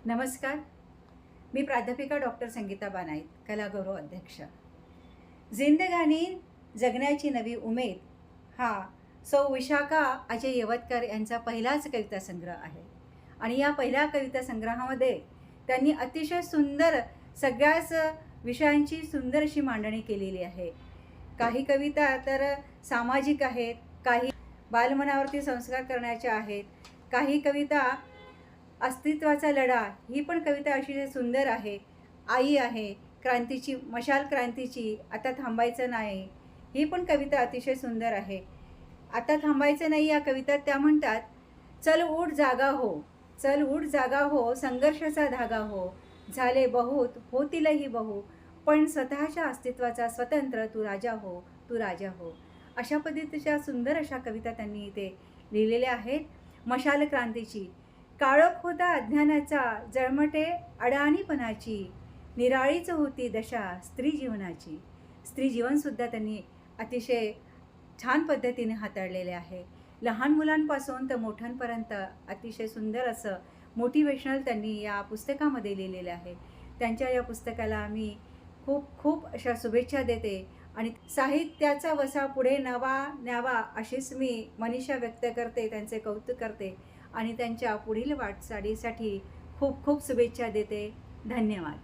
नमस्कार. मी प्राध्यापिका डॉक्टर संगीता बानाईत, कलागौरव अध्यक्ष. जिंदगानी जगण्याची नवी उमेद हा सौ विशाखा अजय यवतकर यांचा पहिलाच कविता संग्रह आहे. आणि या पहिल्या कविता संग्रहामध्ये त्यांनी अतिशय सुंदर सगळ्याच विषयांची सुंदर अशी मांडणी केलेली आहे. काही कविता तर सामाजिक आहेत, काही बालमनावरती संस्कार करण्याच्या आहेत, काही कविता अस्तित्वाचा लढा, ही पण कविता अतिशय सुंदर आहे. आई आहे, क्रांतीची मशाल क्रांतीची, आता थांबायचं नाही, ही पण कविता अतिशय सुंदर आहे. आता थांबायचं नाही या कवितात त्या म्हणतात, चल उठ जागा हो, चल उठ जागा हो, संघर्षाचा धागा हो, झाले बहुत होतीलही बहु, पण स्वतःच्या अस्तित्वाचा स्वतंत्र तू राजा हो, तू राजा हो. अशा पद्धतीच्या सुंदर अशा कविता त्यांनी इथे लिहिलेल्या आहेत. मशाल क्रांतीची, काळोख होता अज्ञानाचा, जळमटे अडाणीपणाची, निराळीच होती दशा स्त्री जीवनाची. स्त्री जीवनसुद्धा त्यांनी अतिशय छान पद्धतीने हाताळलेले आहे. लहान मुलांपासून तर मोठ्यांपर्यंत अतिशय सुंदर असं मोटिवेशनल त्यांनी या पुस्तकामध्ये लिहिलेलं आहे. त्यांच्या या पुस्तकाला मी खूप खूप अशा शुभेच्छा देते आणि साहित्याचा वसा पुढे न्यावा अशीच मी मनीषा व्यक्त करते, त्यांचे कौतुक करते आणि त्यांच्या पुढील वाटचालीसाठी खूप खूप शुभेच्छा देते. धन्यवाद.